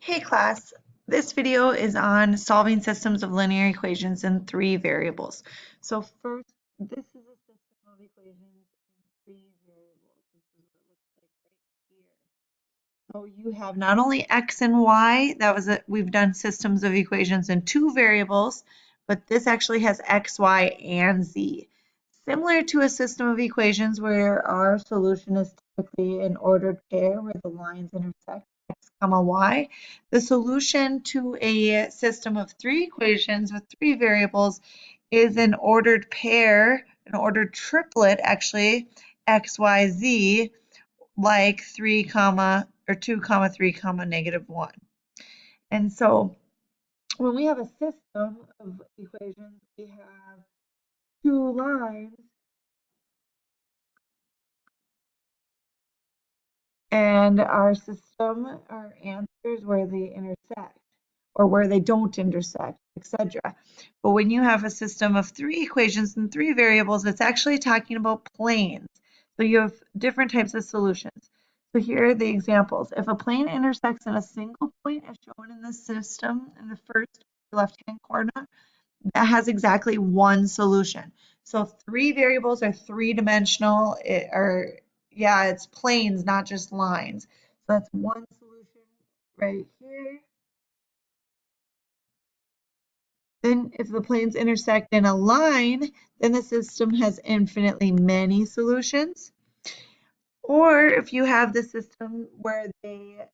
Hey class, this video is on solving systems of linear equations in three variables. So first, this is a system of equations in three variables. This is what it looks like right here. So you have not only x and y, we've done systems of equations in two variables, but this actually has x, y, and z. Similar to a system of equations where our solution is typically an ordered pair where the lines intersect x comma y, the solution to a system of three equations with three variables is an ordered pair, an ordered triplet actually, x, y, z, like 3 comma or 2 comma 3 comma negative 1. And so when we have a system of equations, we have two lines and our system, our answers where they intersect or where they don't intersect, etc. But when you have a system of three equations and three variables, it's actually talking about planes. So you have different types of solutions. So here are the examples. If a plane intersects in a single point as shown in the system in the first left-hand corner, that has exactly one solution. So three variables are three-dimensional, yeah, it's planes, not just lines. So that's one solution right here. Then if the planes intersect in a line, then the system has infinitely many solutions. Or if you have the system where the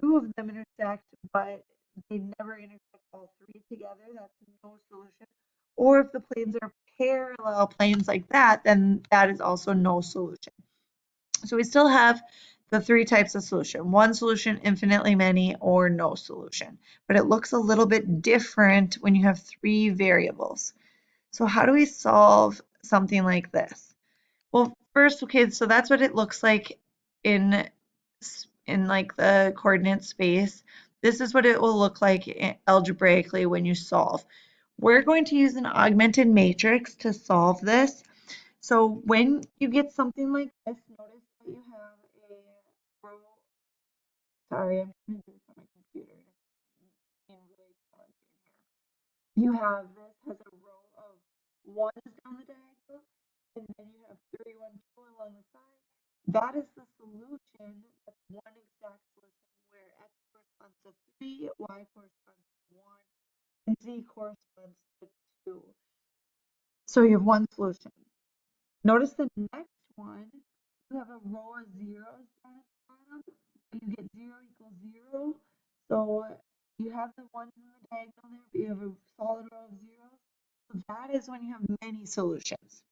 two of them intersect, but they never intersect all three together, that's no solution. Or if the planes are parallel planes like that, then that is also no solution. So we still have the three types of solution: one solution, infinitely many, or no solution. But it looks a little bit different when you have three variables. So how do we solve something like this? Well, first, okay, so that's what it looks like in like the coordinate space. This is what it will look like algebraically when you solve. We're going to use an augmented matrix to solve this. So when you get something like this, notice that you have a row. Sorry, I'm trying to do this on my computer. It's being really challenging here. You have this has a row of ones down the diagonal, and then you have 3, 1, 2 along the side. That is the solution. That's one exact solution where x corresponds to 3, y corresponds to 1, and z corresponds to 2. So you have one solution. Notice the next one, you have a row of zeros down at the bottom. You get 0 equals 0. So you have the ones in the diagonal there, but you have a solid row of zeros. So that is when you have many solutions.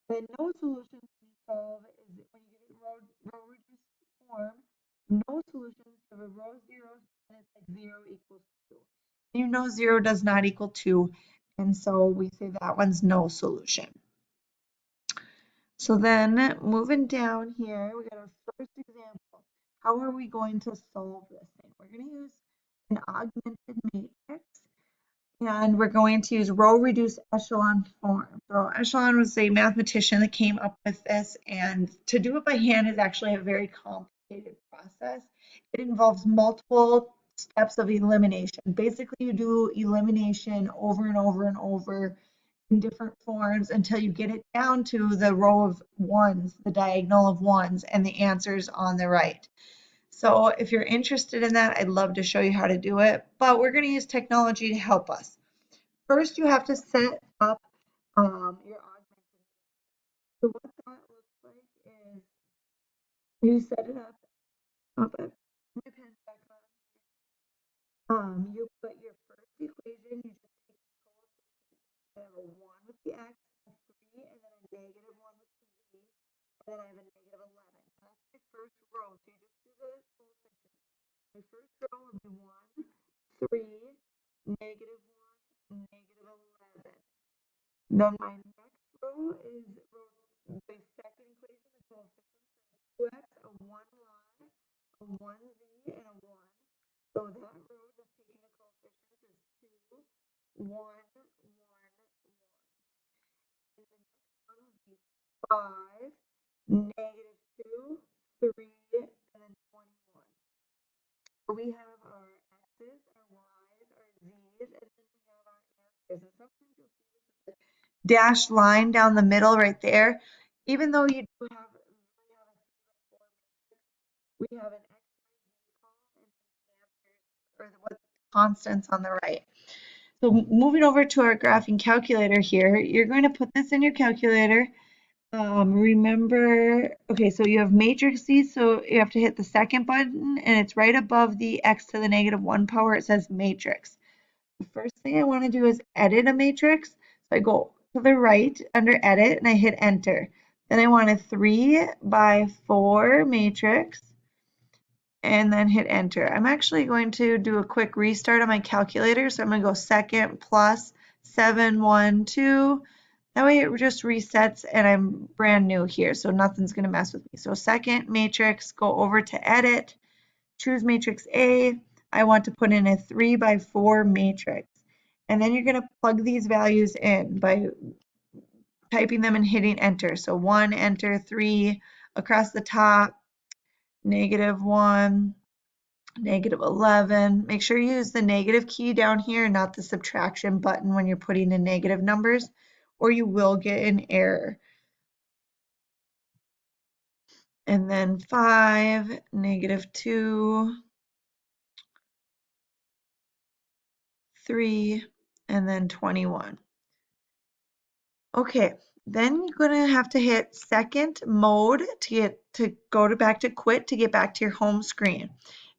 The no solutions when you solve is when you get a row reduced form. No solutions, you have a row of zeros, and it's like 0 equals 2. You know 0 does not equal 2, and so we say that one's no solution. So then moving down here, we got our first example. How are we going to solve this thing? We're going to use an augmented matrix, and we're going to use row reduced echelon form. So Echelon was a mathematician that came up with this, and to do it by hand is actually a very complicated process. It involves multiple steps of elimination. Basically, you do elimination over and over and over in different forms until you get it down to the row of ones, the diagonal of ones, and the answers on the right. So if you're interested in that, I'd love to show you how to do it, but we're going to use technology to help us. First, you have to set up your augmented. So what that looks like is you set it up. Oh, but my pen's back on. You put your first equation, you just take the coefficient. I have a 1 with the x, a 3, and then a negative 1 with the z, and then I have a negative 11. So that's my first row. So you just do the coefficient. My first row will be 1, 3, negative 1, negative 11. Then my next row is the second equation, the coefficients, and 2x, a 1y, a 1z, and a 1. So that row, just taking the coefficients, is 2, 1, 1, 1. And the next one would be 5, negative 2, 3, and then 21. So we have our X's, our Y's, our Z's, and then we have our answers. And sometimes you'll see this dashed line down the middle right there. Even though you do have we have an X, Y, Z column and then answers or what constants on the right. So moving over to our graphing calculator here, you're going to put this in your calculator. Remember, okay, so you have matrices, so you have to hit the second button and it's right above the x to the negative 1 power. It says matrix. The first thing I want to do is edit a matrix. So I go to the right under edit and I hit enter. Then I want a 3 by 4 matrix and then hit enter. I'm actually going to do a quick restart on my calculator. So I'm going to go second plus 712. That way it just resets and I'm brand new here. So nothing's going to mess with me. So second matrix, go over to edit, choose matrix A. I want to put in a 3 by 4 matrix. And then you're going to plug these values in by typing them and hitting enter. So 1, enter, 3, across the top, -1, -11. Make sure you use the negative key down here, not the subtraction button when you're putting in negative numbers, or you will get an error. And then 5, -2, 3, and then 21. Okay, then you're going to have to hit second mode to go back to quit to get back to your home screen.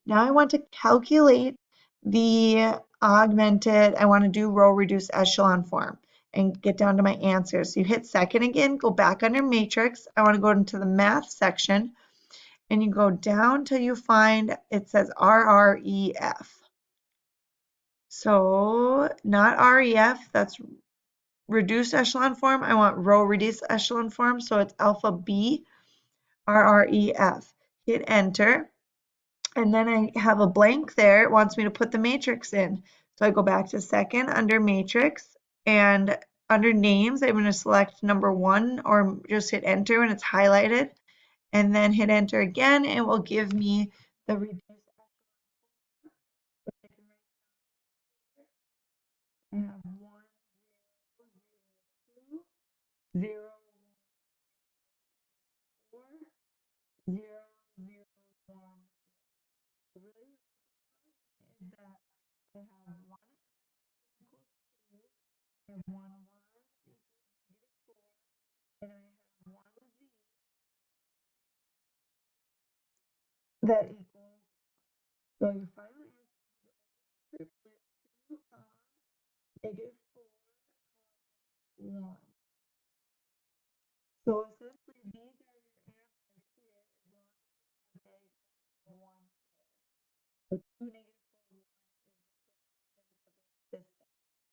Now I want to calculate the augmented, I want to do row reduced echelon form and get down to my answers. So you hit second again, go back under matrix. I want to go into the math section and you go down till you find it says RREF. So not REF, that's reduced echelon form. I want row reduced echelon form, so it's alpha B RREF. Hit enter, and then I have a blank there. It wants me to put the matrix in. So I go back to second under matrix, and under names, I'm going to select number 1 or just hit enter when it's highlighted, and then hit enter again. It will give me the reduced echelon. I have 1, 0, 0, 2, 0, 4, 0, 0, 1. Really is that I have 1 equals 2, I have 1 y equals -4, and I have 1 z that equals, so your final answer is triplet 2, -4, 1. So essentially these are your answers here as long as you have a 1 pair. So 2, -4, 1 is the solution of the system.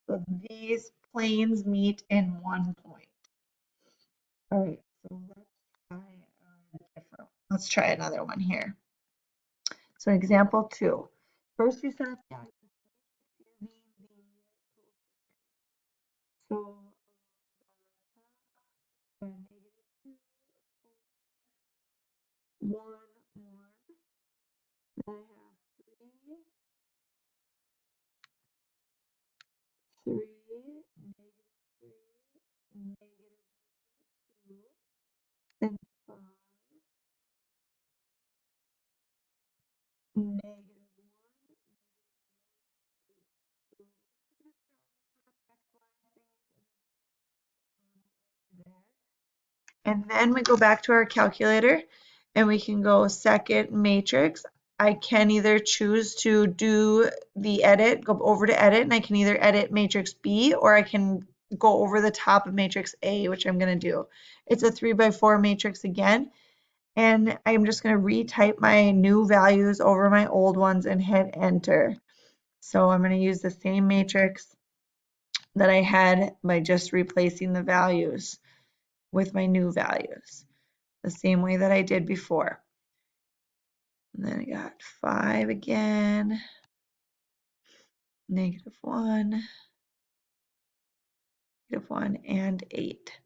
So these planes meet in 1 point. All right, so let's try another one here. So example 2. First you set up the using the so -2, 1, 1. Then I have 3, 3, -3, -2, and 5, -1. And then we go back to our calculator and we can go second matrix. I can either choose to do the edit, go over to edit, and I can either edit matrix B or I can go over the top of matrix A, which I'm going to do. It's a 3 by 4 matrix again. And I'm just going to retype my new values over my old ones and hit enter. So I'm going to use the same matrix that I had by just replacing the values with my new values, the same way that I did before. And then I got 5 again, -1, -1, and 8.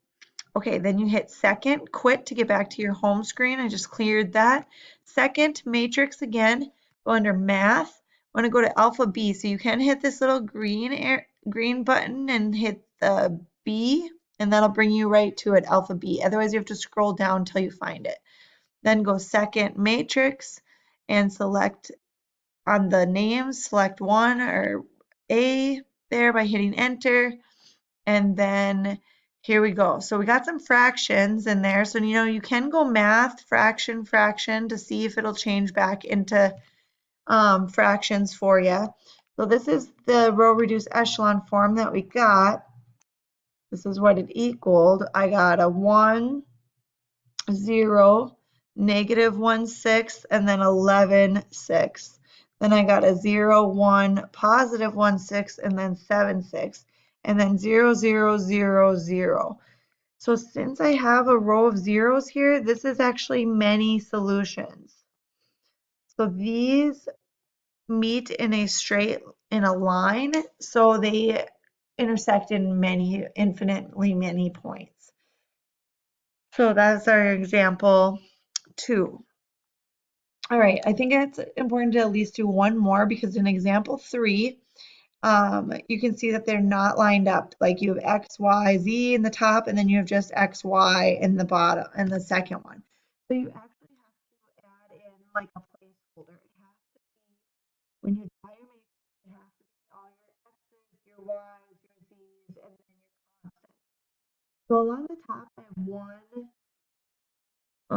Okay, then you hit second, quit to get back to your home screen. I just cleared that. Second matrix again, go under math. want to go to alpha B. So you can hit this little green button and hit the B, and that'll bring you right to it, alpha B. Otherwise, you have to scroll down until you find it. Then go second matrix and select on the names, select 1 or A there by hitting enter. And then here we go. So we got some fractions in there. So, you can go math, fraction, to see if it'll change back into fractions for you. So this is the row reduced echelon form that we got. This is what it equaled. I got a 1, 0, -1/6, and then 11/6. Then I got a 0, 1, +1/6, and then 7/6, and then 0, 0, 0, 0. So since I have a row of zeros here, this is actually many solutions. So these meet in a line, so they intersect in infinitely many points. So that's our example 2. All right, I think it's important to at least do one more because in example 3, you can see that they're not lined up. Like you have X, Y, Z in the top, and then you have just X, Y in the bottom, in the second one. So you actually have to add in like a placeholder. It has to be, when you draw your matrix, it has to be all your X's, your Y's, your Z's, and then your constants. So along the top, I have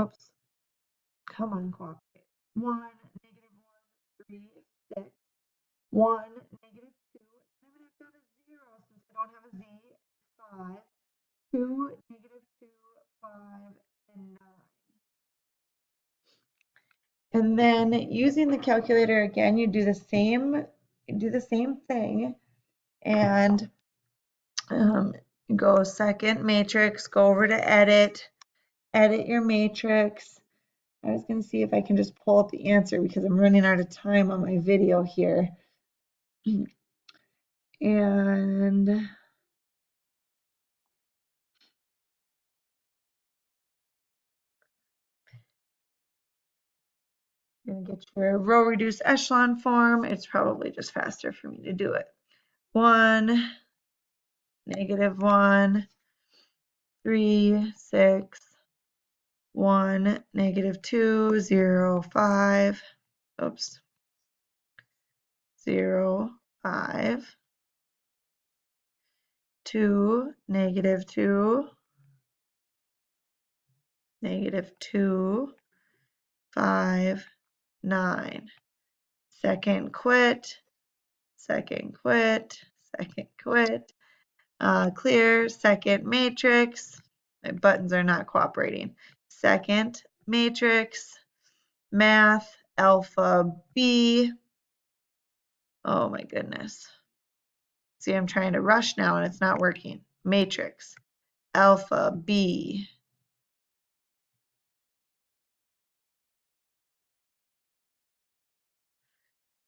oops, come on, cooperate. 1, -1, 3, 6, 1, -2, and I'm going to have to add a 0 since I don't have a Z, 5, 2, -2, 5, and 9. And then using the calculator again, you do the same thing, and go second matrix, go over to edit your matrix. I was going to see if I can just pull up the answer because I'm running out of time on my video here. And you're going to get your row reduced echelon form. It's probably just faster for me to do it. 1, -1, 3, 6, 1, -2, 0, 5, oops, 0, 5, 2, -2, -2, 5, 9. Second quit, second quit, second quit. Clear, second matrix. My buttons are not cooperating. Second matrix, math, alpha B. Oh my goodness. See, I'm trying to rush now and it's not working. Matrix, alpha B.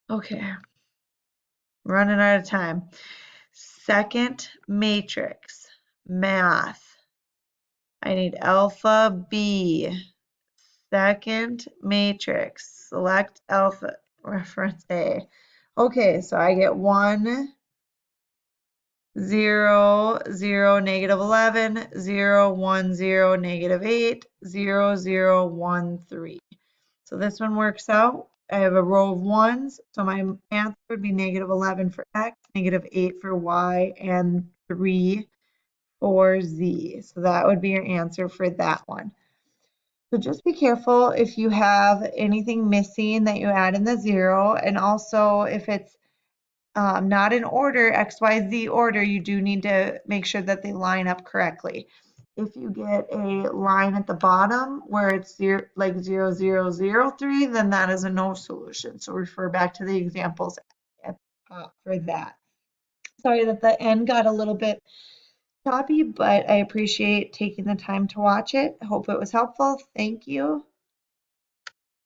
Okay, running out of time. Second matrix, math. I need alpha B. Second matrix, select alpha, reference A. Okay, so I get 1, 0, 0, -11, 0, 1, 0, -8, 0, 0, 1, 3. So this one works out. I have a row of ones, so my answer would be -11 for X, -8 for Y, and 3 for Z. So that would be your answer for that one. So just be careful if you have anything missing that you add in the 0, and also if it's not in order, X, Y, Z order, you do need to make sure that they line up correctly. If you get a line at the bottom where it's like 0, 0, 0, 3, then that is a no solution. So refer back to the examples at the top for that. Sorry that the end got a little bit choppy, but I appreciate taking the time to watch it. I hope it was helpful. Thank you.